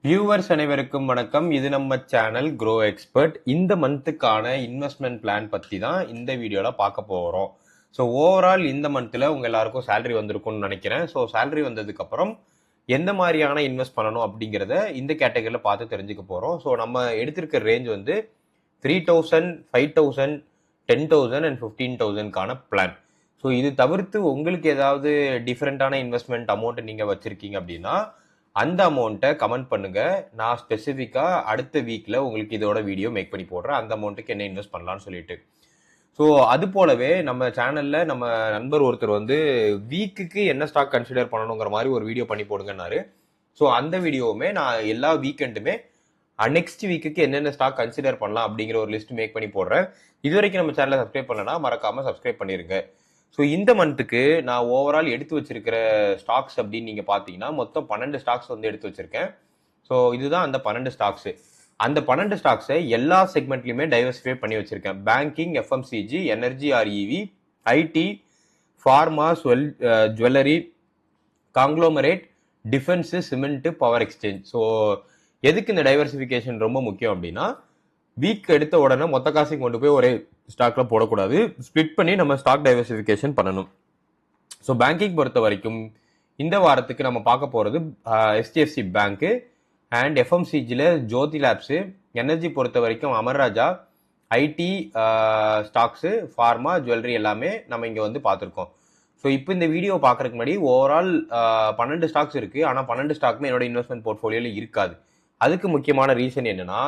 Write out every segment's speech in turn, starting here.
Viewers அனைவருக்கும் வணக்கம். இது நம்ம சேனல் க்ரோ எக்ஸ்பர்ட். இந்த மந்த்துக்கான இன்வெஸ்ட்மெண்ட் பிளான் பற்றி தான் இந்த வீடியோவில் பார்க்க போகிறோம். ஸோ ஓவரால் இந்த மந்தில் உங்கள் எல்லாருக்கும் சேலரி வந்திருக்கும்னு நினைக்கிறேன். ஸோ சேலரி வந்ததுக்கப்புறம் எந்த மாதிரியான இன்வெஸ்ட் பண்ணணும் அப்படிங்கிறத இந்த கேட்டகரியில் பார்த்து தெரிஞ்சுக்க போகிறோம். ஸோ நம்ம எடுத்திருக்க ரேஞ்ச் வந்து 3000, 5000, 10,000 அண்ட் 15,000க்கான பிளான். ஸோ இது தவிர்த்து உங்களுக்கு ஏதாவது டிஃப்ரெண்ட்டான இன்வெஸ்ட்மெண்ட் அமௌண்ட் நீங்கள் வச்சுருக்கீங்க அப்படின்னா அந்த அமௌண்ட்டை கமெண்ட் பண்ணுங்க. நான் ஸ்பெசிஃபிக்காக அடுத்த வீக்கில் உங்களுக்கு இதோட வீடியோ மேக் பண்ணி போடுறேன், அந்த அமௌண்ட்டுக்கு என்ன இன்வெஸ்ட் பண்ணலான்னு சொல்லிட்டு. ஸோ அது போலவே நம்ம சேனலில் நம்ம நண்பர் ஒருத்தர் வந்து வீக்குக்கு என்ன ஸ்டாக் கன்சிடர் பண்ணணுங்கிற மாதிரி ஒரு வீடியோ பண்ணி போடுங்கன்னாரு. ஸோ அந்த வீடியோவுமே நான் எல்லா வீக்கெண்டுமே நெக்ஸ்ட் வீக்குக்கு என்னென்ன ஸ்டாக் கன்சிடர் பண்ணலாம் அப்படிங்கிற ஒரு லிஸ்ட் மேக் பண்ணி போடுறேன். இது வரைக்கும் நம்ம சேனலை சப்ஸ்கிரைப் பண்ணலன்னா மறக்காமல் சப்ஸ்கிரைப் பண்ணிருங்க. ஸோ இந்த மந்த்துக்கு நான் ஓவரால் எடுத்து வச்சிருக்கிற ஸ்டாக்ஸ் அப்படின்னு நீங்கள் பார்த்தீங்கன்னா மொத்தம் 12 ஸ்டாக்ஸ் வந்து எடுத்து வச்சிருக்கேன். ஸோ இதுதான் அந்த 12 ஸ்டாக்ஸு. அந்த 12 ஸ்டாக்ஸை எல்லா செக்மெண்ட்லையுமே டைவர்சிஃபை பண்ணி வச்சிருக்கேன். பேங்கிங், எஃப்எம்சிஜி, எனர்ஜி ஆர்இவி, IT, pharma, jewellery, conglomerate, defence, cement, power exchange. So எதுக்கு இந்த டைவர்சிஃபிகேஷன் ரொம்ப முக்கியம் அப்படின்னா வீக் எடுத்த உடனே மொத்த காசையும் கொண்டு போய் ஒரே ஸ்டாக்ல போடக்கூடாது. ஸ்பிளிட் பண்ணி நம்ம ஸ்டாக் டைவர்சிஃபிகேஷன் பண்ணணும். ஸோ பேங்கிங் பொறுத்த வரைக்கும் இந்த வாரத்துக்கு நம்ம பார்க்க போகிறது HDFC bank and எஃப்எம்சிஜியில் Jothi lapse, energy பொறுத்த வரைக்கும் Amara Raja, ID stocks, pharma, jewellery எல்லாமே நம்ம இங்கே வந்து பார்த்துருக்கோம். ஸோ இப்போ இந்த வீடியோ பார்க்குறதுக்கு முன்னாடி ஓவரால் 12 ஸ்டாக்ஸ் இருக்குது. ஆனால் 12 ஸ்டாக்குமே என்னோட இன்வெஸ்ட்மெண்ட் போர்ட்ஃபோலியோவில் இருக்காது. அதுக்கு முக்கியமான ரீசன் என்னென்னா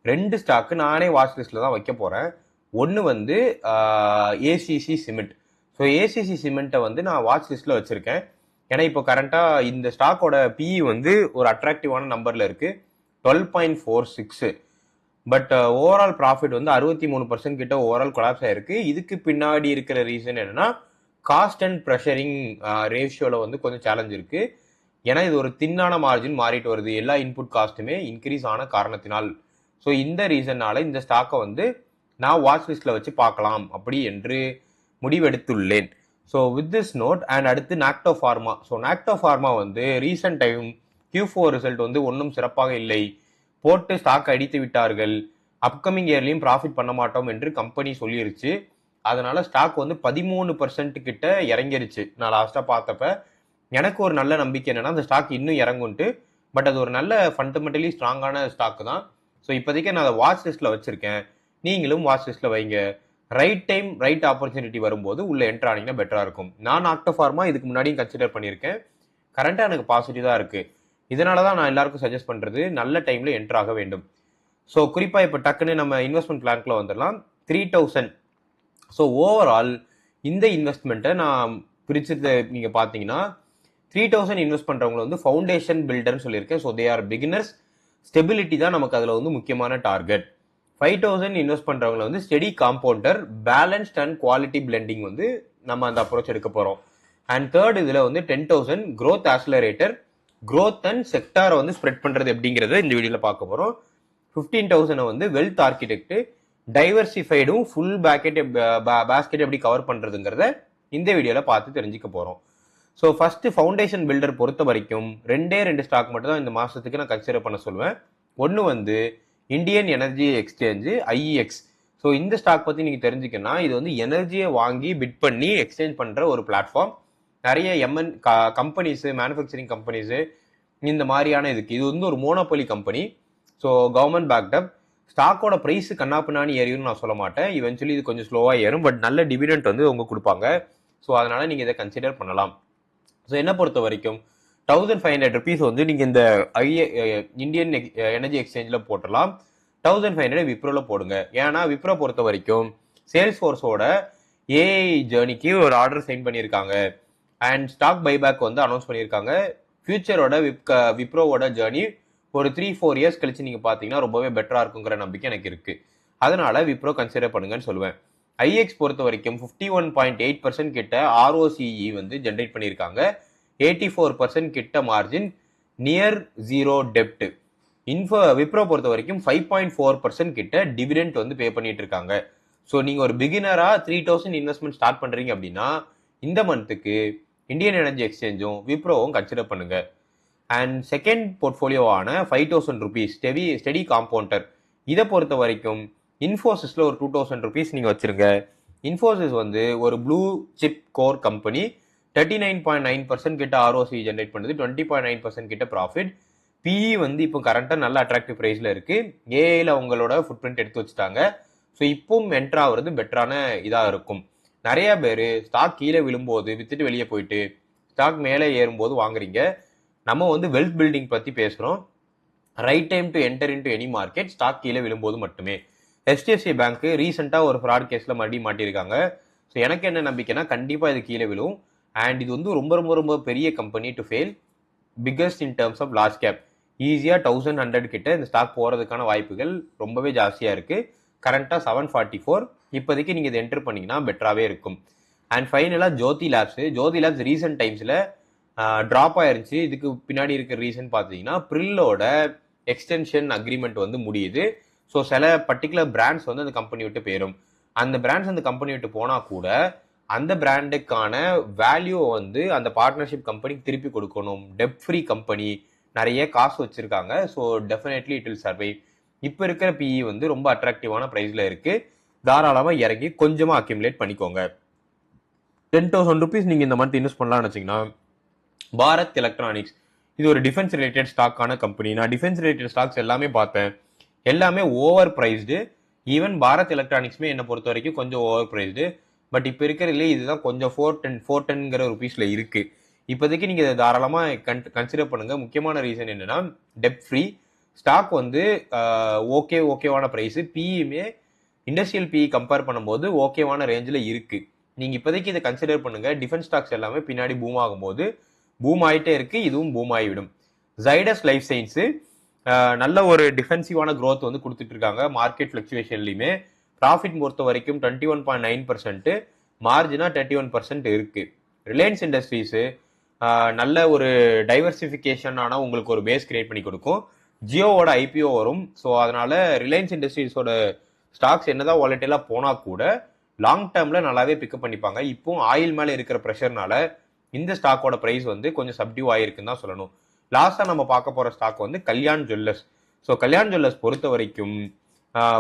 2 ஸ்டாக்கு நானே வாட்ச் லிஸ்ட்டில் தான் வைக்க போகிறேன். ஒன்று வந்து ஏசிசி சிமெண்ட். ஸோ ஏசிசி சிமெண்ட்டை வந்து நான் வாட்ச் லிஸ்ட்டில் வச்சுருக்கேன். ஏன்னா இப்போ கரண்ட்டாக இந்த ஸ்டாக்கோட பிஇ வந்து ஒரு அட்ராக்டிவான நம்பரில் இருக்குது, 12.46. பட் ஓவரால் ப்ராஃபிட் வந்து 63% கிட்ட ஓவரால் கொலாப்ஸ் ஆகிருக்கு. இதுக்கு பின்னாடி இருக்கிற ரீசன் என்னென்னா காஸ்ட் அண்ட் ப்ரெஷரிங் ரேஷியோவில் வந்து கொஞ்சம் சேலஞ்ச் இருக்குது. ஏன்னா இது ஒரு தின்னான மார்ஜின் மாறிட்டு வருது, எல்லா இன்புட் காஸ்ட்டுமே இன்க்ரீஸ் ஆன காரணத்தினால். ஸோ இந்த ரீசன்னால இந்த ஸ்டாக்கை வந்து நான் வாட்ச் லிஸ்ட்டில் வச்சு பார்க்கலாம் அப்படி என்று முடிவெடுத்துள்ளேன். So with this note and அடுத்து நாக்டோ ஃபார்மா. ஸோ நாக்டோ ஃபார்மா வந்து ரீசன்ட் டைம் Q4 ரிசல்ட் வந்து ஒன்றும் சிறப்பாக இல்லை, போட்டு ஸ்டாக் அடித்து விட்டார்கள். அப்கமிங் இயர்லையும் ப்ராஃபிட் பண்ண மாட்டோம் என்று கம்பெனி சொல்லிருச்சு. அதனால ஸ்டாக் வந்து 13% கிட்ட இறங்கிருச்சு. நான் லாஸ்ட்டாக பார்த்தப்ப எனக்கு ஒரு நல்ல நம்பிக்கை என்னன்னா அந்த ஸ்டாக் இன்னும் இறங்குன்ட்டு. பட் அது ஒரு நல்ல ஃபண்டமெண்டலி ஸ்ட்ராங்கான ஸ்டாக் தான். ஸோ இப்போதைக்கு நான் அதை வாட்ச் லிஸ்ட்டில் வச்சுருக்கேன். நீங்களும் வாட்ச் லிஸ்ட்டில் வைங்க. ரைட் டைம் ரைட் ஆப்பர்ச்சுனிட்டி வரும்போது உள்ள என்ட்ரு ஆனீங்கன்னா பெட்டராக இருக்கும். நான் நாக்டோ ஃபார்மா இதுக்கு முன்னாடியும் கன்சிடர் பண்ணியிருக்கேன். கரண்ட்டாக எனக்கு பாசிட்டிவ் தான் இருக்குது. இதனால தான் நான் எல்லாருக்கும் சஜஸ்ட் பண்ணுறது நல்ல டைமில் என்ட்ரு ஆக வேண்டும். ஸோ குறிப்பாக இப்போ டக்குன்னு நம்ம இன்வெஸ்ட்மெண்ட் பிளான்குள்ளே வந்துடலாம். 3000. ஸோ ஓவரால் இந்த இன்வெஸ்ட்மெண்ட்டை நான் பிரிச்சது நீங்கள் பார்த்தீங்கன்னா 3000 இன்வெஸ்ட் பண்ணுறவங்களை வந்து ஃபவுண்டேஷன் பில்டர்னு சொல்லியிருக்கேன். So they are beginners. Stability தான் நமக்கு அதில் வந்து முக்கியமான டார்கெட். 5000 இன்வெஸ்ட் பண்ணுறவங்களை வந்து steady compounder, balanced and quality blending வந்து நம்ம அந்த அப்ரோச் எடுக்க போகிறோம். அண்ட் தேர்ட் இதில் வந்து 10,000 க்ரோத் ஆக்சிலரேட்டர், க்ரோத் அண்ட் செக்டாரை வந்து ஸ்ப்ரெட் பண்ணுறது எப்படிங்கிறத இந்த வீடியோவில் பார்க்க போகிறோம். 15,000 வந்து வெல்த் ஆர்கிடெக்ட், டைவர்சிஃபைடும் ஃபுல் பேஸ்கெட் எப்படி கவர் பண்ணுறதுங்கிறத இந்த வீடியோவில் பார்த்து தெரிஞ்சுக்க போகிறோம். ஸோ ஃபஸ்ட்டு ஃபவுண்டேஷன் பில்டர் பொறுத்த வரைக்கும் 2 ஸ்டாக் மட்டும் தான் இந்த மாதத்துக்கு நான் கன்சிடர் பண்ண சொல்லுவேன். ஒன்று வந்து Indian energy exchange, IEX. So இந்த ஸ்டாக் பற்றி நீங்கள் தெரிஞ்சுக்கணும்னா இது வந்து எனர்ஜியை வாங்கி பிட் பண்ணி எக்ஸ்சேஞ்ச் பண்ணுற ஒரு பிளாட்ஃபார்ம். நிறைய கம்பெனிஸு, மேனுஃபேக்சரிங் கம்பெனிஸு இந்த மாதிரியான இது வந்து ஒரு monopoly company. So government backed. ஸ்டாக்கோட ப்ரைஸு கண்ணாப்பின்னான்னு ஏறியும்னு நான் சொல்ல மாட்டேன். இவென்ச்சுவலி இது கொஞ்சம் ஸ்லோவாக ஏறும். பட் நல்ல டிவிடெண்ட் வந்து அவங்க கொடுப்பாங்க. ஸோ அதனால் நீங்கள் இதை கன்சிடர் பண்ணலாம். ஸோ என்ன பொறுத்த வரைக்கும் 1500 ருபீஸ் வந்து நீங்கள் இந்த இந்தியன் எனர்ஜி எக்ஸ்சேஞ்சில் போட்டலாம். 1500 விப்ரோவில் போடுங்க. ஏன்னா விப்ரோ பொறுத்த வரைக்கும் சேல்ஸ் ஃபோர்ஸோட ஏஐ ஜேர்னிக்கு ஒரு ஆர்டர் சைன் பண்ணியிருக்காங்க. அண்ட் ஸ்டாக் பைபேக் வந்து அனௌன்ஸ் பண்ணியிருக்காங்க. ஃபியூச்சரோட விப்ரோவோட ஜேர்னி ஒரு 3-4 இயர்ஸ் கழிச்சு நீங்கள் பார்த்தீங்கன்னா ரொம்பவே பெட்டராக இருக்குங்கிற நம்பிக்கை எனக்கு இருக்குது. அதனால விப்ரோ கன்சிடர் பண்ணுங்கன்னு சொல்லுவேன். IEX பொறுத்த வரைக்கும் 51.8% கிட்ட ROCE வந்து ஜென்ரேட் பண்ணியிருக்காங்க. 84% கிட்ட மார்ஜின், நியர் ஜீரோ டெப்ட். விப்ரோ பொறுத்த வரைக்கும் 5.4% கிட்ட டிவிடெண்ட் வந்து பே பண்ணிட்டு இருக்காங்க. ஸோ நீங்கள் ஒரு பிகினராக 3000 இன்வெஸ்ட்மெண்ட் ஸ்டார்ட் பண்ணுறீங்க அப்படின்னா இந்த மந்த்துக்கு இந்தியன் எனர்ஜி எக்ஸ்சேஞ்சும் விப்ரோவும் கன்சிடர் பண்ணுங்க. அண்ட் செகண்ட் போர்ட்ஃபோலியோவான 5000 ருபீஸ் ஸ்டெடி காம்பவுண்டர், இதை பொறுத்த வரைக்கும் இன்ஃபோசிஸ்ல ஒரு 2000 ருபீஸ் நீங்க வச்சிருங்க. இன்ஃபோசிஸ் வந்து ஒரு ப்ளூ சிப் கோர் கம்பெனி, 39.9% கிட்ட ஆர்ஓசி ஜென்ரேட் பண்ணுது, 20.9% கிட்ட ப்ராஃபிட். பிஇ வந்து இப்போ கரண்டா நல்ல அட்ராக்டிவ் பிரைஸ்ல இருக்கு. ஏஐல அவங்களோட ஃபுட் பிரிண்ட் எடுத்து வச்சுட்டாங்க. ஸோ இப்பவும் என்ட்ரா ஆகுறது பெட்டரான இதா இருக்கும். நிறைய பேர் ஸ்டாக் கீழே விழும்போது வித்துட்டு வெளியே போயிட்டு ஸ்டாக் மேலே ஏறும்போது வாங்குறீங்க. நம்ம வந்து வெல்த் பில்டிங் பத்தி பேசுறோம். Right time to enter into any market stock கீழே விழும்போது மட்டுமே. HDFC பேங்க் ரீசெண்டா ஒரு ஃப்ராட் கேஸ்ல மறுபடியும் மாட்டியிருக்காங்க. ஸோ எனக்கு என்ன நம்பிக்கைன்னா கண்டிப்பா இது கீழே விழும். அண்ட் இது வந்து ரொம்ப ரொம்ப ரொம்ப பெரிய company to fail, biggest in terms of large cap. ஈஸியா 1100 கிட்ட இந்த ஸ்டாக் போறதுக்கான வாய்ப்புகள் ரொம்பவே ஜாஸ்தியா இருக்கு. கரண்டா 744. இப்போதைக்கு நீங்க இதை என்டர் பண்ணீங்கன்னா பெட்டராகவே இருக்கும். அண்ட் ஃபைனலா ஜோதி லேப்ஸ் ரீசெண்ட் டைம்ஸ்ல டிராப் ஆயிருந்துச்சு. இதுக்கு பின்னாடி இருக்கிற ரீசன் பார்த்தீங்கன்னா ப்ரில்லோட எக்ஸ்டென்ஷன் அக்ரிமெண்ட் வந்து முடியுது. ஸோ சில பர்டிகுலர் பிராண்ட்ஸ் வந்து அந்த கம்பெனி விட்டு போயிடும். அந்த பிராண்ட்ஸ் அந்த கம்பெனி விட்டு போனா கூட அந்த பிராண்டுக்கான வேல்யூ வந்து அந்த பார்ட்னர்ஷிப் கம்பெனிக்கு திருப்பி கொடுக்கணும். டெப் ஃப்ரீ கம்பெனி, நிறைய காசு வச்சிருக்காங்க. ஸோ டெஃபினெட்லி இட் வில் சர்வை. இப்போ இருக்கிற பிஇ வந்து ரொம்ப அட்ராக்டிவான ப்ரைஸ்ல இருக்கு. தாராளமா இறங்கி கொஞ்சமா அக்யூமுலேட் பண்ணிக்கோங்க. 10,000 ருபீஸ் நீங்க இந்த மந்த் இன்வெஸ்ட் பண்ணலாம்னு வச்சீங்கன்னா பாரத் எலக்ட்ரானிக்ஸ், இது ஒரு டிஃபென்ஸ் ரிலேட்டட் ஸ்டாக்கான கம்பெனி. நான் டிஃபென்ஸ் ரிலேட்டட் ஸ்டாக்ஸ் எல்லாமே பார்த்தேன், எல்லாமே ஓவர் பிரைஸ்டு. ஈவன் பாரத் எலக்ட்ரானிக்ஸ்மே என்னை பொறுத்த வரைக்கும் கொஞ்சம் ஓவர் பிரைஸ்டு. பட் இப்போ இருக்கிறதுலே இதுதான் கொஞ்சம் 410 ருபீஸ்ல இருக்கு. இப்போதைக்கு நீங்க இதை தாராளமா கன்சிடர் பண்ணுங்க. முக்கியமான ரீசன் என்னன்னா டெப் ஃப்ரீ ஸ்டாக் வந்து ஓகேவான பிரைஸ். பிஇமே இண்டஸ்ட்ரியல் பிஇ கம்பேர் பண்ணும்போது ஓகேவான ரேஞ்சில் இருக்கு. நீங்க இப்போதைக்கு இதை கன்சிடர் பண்ணுங்க. டிஃபென்ஸ் ஸ்டாக்ஸ் எல்லாமே பின்னாடி பூம் ஆகும்போது பூம் ஆகிட்டே இருக்கு, இதுவும் பூம் ஆகிவிடும். ஜைடஸ் லைஃப் சயின்ஸு நல்ல ஒரு டிஃபென்சிவான க்ரோத் வந்து கொடுத்துட்டு இருக்காங்க. மார்க்கெட் ஃபிளக்சுவேஷன்லையுமே ப்ராஃபிட் பொறுத்த வரைக்கும் 21.9%, மார்ஜினா 31% இருக்கு. ரிலையன்ஸ் இண்டஸ்ட்ரீஸு நல்ல ஒரு டைவர்சிஃபிகேஷனான உங்களுக்கு ஒரு பேஸ் கிரியேட் பண்ணி கொடுக்கும். ஜியோவோட ஐபிஓ வரும். ஸோ அதனால ரிலையன்ஸ் இண்டஸ்ட்ரீஸோட ஸ்டாக்ஸ் என்னதான் வாலட்டிலா போனா கூட லாங் டேர்ம்ல நல்லாவே பிக்கப் பண்ணிப்பாங்க. இப்போ ஆயில் மேல இருக்கிற ப்ரெஷர்னால இந்த ஸ்டாக்கோட பிரைஸ் வந்து கொஞ்சம் சப்டியூ ஆயிருக்குன்னு தான் சொல்லணும். லாஸ்டா நம்ம பார்க்க போற ஸ்டாக் வந்து Kalyan jewellers. So Kalyan jewellers பொறுத்த வரைக்கும்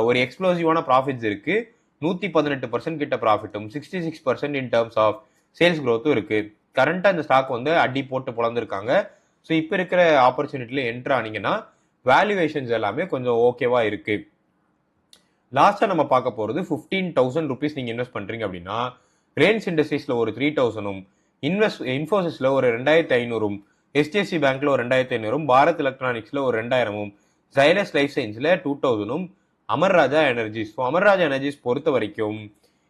ஒரு எக்ஸ்ப்ளோசிவான ப்ராஃபிட்ஸ் இருக்கு. 118% கிட்ட ப்ராஃபிட்டும் 66% இன் டர்ம்ஸ் ஆஃப் சேல்ஸ் க்ரோத்தும் இருக்கு. கரண்டா இந்த ஸ்டாக் வந்து அடி போட்டு பிளந்திருக்காங்க. ஸோ இப்போ இருக்கிற ஆப்பர்ச்சுனிட்டியில என்ட்ரு ஆனீங்கன்னா வேல்யூவேஷன்ஸ் எல்லாமே கொஞ்சம் ஓகேவா இருக்கு. லாஸ்டா நம்ம பார்க்க போறது 15,000 ருபீஸ் நீங்க இன்வெஸ்ட் பண்றீங்க அப்படின்னா ரிலையன்ஸ் இண்டஸ்ட்ரீஸ்ல ஒரு 3,000, இன்ஃபோசிஸ்ல ஒரு 2,500, HDFC பேங்க்ல ஒரு 2,500, பாரத் எலக்ட்ரானிக்ஸ்ல ஒரு 2,000, ஜைடஸ் லைஃப் சயின்ஸ்ல 2,000, அமர் ராஜா எனர்ஜிஸ். அமர் ராஜா எனர்ஜிஸ் பொறுத்த வரைக்கும்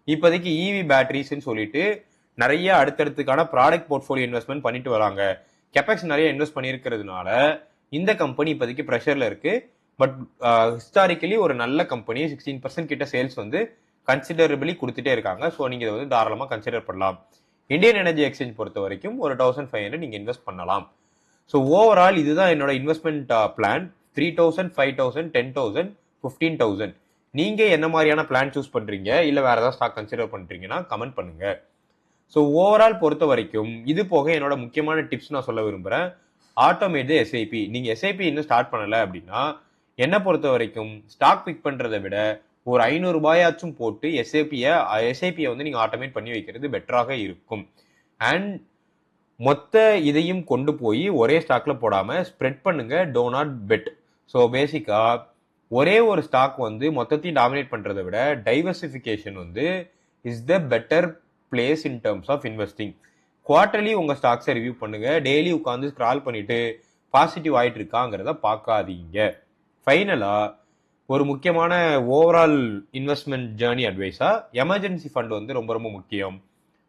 இப்போதைக்கு இவி பேட்டரிஸ்ன்னு சொல்லிட்டு நிறைய அடுத்தடுத்துக்கான ப்ராடக்ட் போர்ட்ஃபோலியோ இன்வெஸ்ட்மெண்ட் பண்ணிட்டு வராங்க. கெபெக்ஸ் நிறைய இன்வெஸ்ட் பண்ணியிருக்கிறதுனால இந்த கம்பெனி இப்போதைக்கு ப்ரெஷர்ல இருக்கு. பட் ஹிஸ்டாரிக்கலி ஒரு நல்ல கம்பெனி, 16% கிட்ட சேல்ஸ் வந்து கன்சிடரபிளி கொடுத்துட்டே இருக்காங்க. ஸோ நீங்க இதை வந்து தாராளமா கன்சிடர் பண்ணலாம். இந்தியன் எனர்ஜி எக்ஸ்சேஞ்ச் பொறுத்த வரைக்கும் ஒரு 1,500 நீங்க இன்வெஸ்ட் பண்ணலாம். ஸோ ஓவரால் இதுதான் என்னோட இன்வெஸ்ட்மெண்ட் பிளான். 3,000, 5,000, 10,000, 15,000. நீங்க என்ன மாதிரியான பிளான் சூஸ் பண்றீங்க, இல்ல வேற ஏதாவது ஸ்டாக் கன்சிடர் பண்றீங்கன்னா கமெண்ட் பண்ணுங்க. ஸோ ஓவரால் பொறுத்த வரைக்கும் இது போக என்னோட முக்கியமான டிப்ஸ் நான் சொல்ல விரும்புறேன். Automate SIP. நீங்க எஸ்ஐபி இன்னும் ஸ்டார்ட் பண்ணல அப்படின்னா என்னை பொறுத்த வரைக்கும் ஸ்டாக் பிக் பண்றதை விட ஒரு 500 ரூபாயாச்சும் போட்டு எஸ்ஐபியை வந்து நீங்க ஆட்டோமேட் பண்ணி வைக்கிறது பெட்டராக இருக்கும். அண்ட் மொத்த இதையும் கொண்டு போய் ஒரே ஸ்டாக்ல போடாம ஸ்ப்ரெட் பண்ணுங்க. Do not bed. ஸோ பேசிக்கா ஒரே ஒரு ஸ்டாக் வந்து மொத்தத்தையும் டாமினேட் பண்றதை விட டைவர்சிஃபிகேஷன் வந்து is the better place in terms of investing. Quarterly உங்க ஸ்டாக்ஸை ரிவ்யூ பண்ணுங்க. டெய்லி உட்காந்து ஸ்க்ரால் பண்ணிட்டு பாசிட்டிவ் ஆயிட்டு இருக்காங்கிறத பார்க்காதீங்க. ஃபைனலா ஒரு முக்கியமான ஓவரால் இன்வெஸ்ட்மெண்ட் ஜேர்னி அட்வைஸா எமர்ஜென்சி ஃபண்ட் வந்து ரொம்ப ரொம்ப முக்கியம்.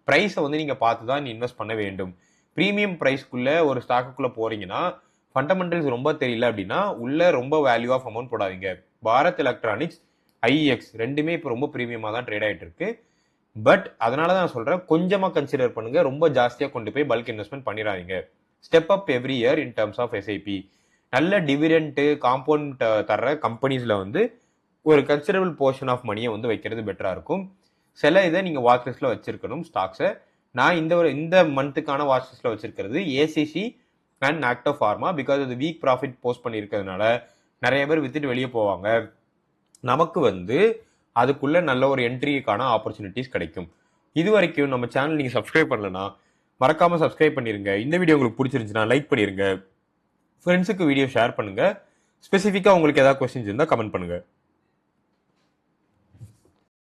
ப்ரைஸை வந்து நீங்க பார்த்து தான் இன்வெஸ்ட் பண்ண வேண்டும். ப்ரீமியம் ப்ரைஸ்க்குள்ள ஒரு ஸ்டாக்குக்குள்ள போறீங்கன்னா ஃபண்டமெண்டல்ஸ் ரொம்ப தெரியல அப்படின்னா உள்ள ரொம்ப வேல்யூ ஆஃப் அமௌண்ட் போடாதீங்க. பாரத் எலக்ட்ரானிக்ஸ், ஐஎக்ஸ் ரெண்டுமே இப்போ ரொம்ப ப்ரீமியமாக தான் ட்ரேட் ஆகிட்டு இருக்கு. பட் அதனால தான் நான் சொல்றேன், கொஞ்சமா கன்சிடர் பண்ணுங்க. ரொம்ப ஜாஸ்தியாக கொண்டு போய் பல்க் இன்வெஸ்ட்மெண்ட் பண்ணிடாதீங்க. Step up every year in terms of SIP. நல்ல டிவிடெண்ட் காம்பவுண்ட் தர்ற கம்பெனிஸ்ல வந்து ஒரு கன்சிடரபிள் போர்ஷன் ஆஃப் மணியை வந்து வைக்கிறது பெட்டரா இருக்கும். சில இதை நீங்க வாட்ச் லிஸ்ட்ல வச்சிருக்கணும் ஸ்டாக்ஸை. நான் இந்த மந்த்துக்கான வாட்ச் லிஸ்ட்ல வச்சிருக்கிறது ஏசிசி, அண்ட் ஆக்டோ ஃபார்மா. பிகாஸ் அது வீக் ப்ராஃபிட் போஸ்ட் பண்ணியிருக்கிறதுனால நிறைய பேர் வித்துட்டு வெளியே போவாங்க. நமக்கு வந்து அதுக்குள்ள நல்ல ஒரு என்ட்ரிக்கான ஆப்பர்ச்சுனிட்டிஸ் கிடைக்கும். இது வரைக்கும் நம்ம சேனல் நீங்க சப்ஸ்கிரைப் பண்ணலனா மறக்காம சப்ஸ்கிரைப் பண்ணிருங்க. இந்த வீடியோ உங்களுக்கு பிடிச்சிருந்துச்சுன்னா லைக் பண்ணிருங்க. ஃப்ரெண்ட்ஸுக்கு வீடியோ ஷேர் பண்ணுங்க. ஸ்பெசிஃபிக்கா உங்களுக்கு ஏதாவது கொஸ்டின்ஸ் இருந்தால் கமெண்ட் பண்ணுங்க.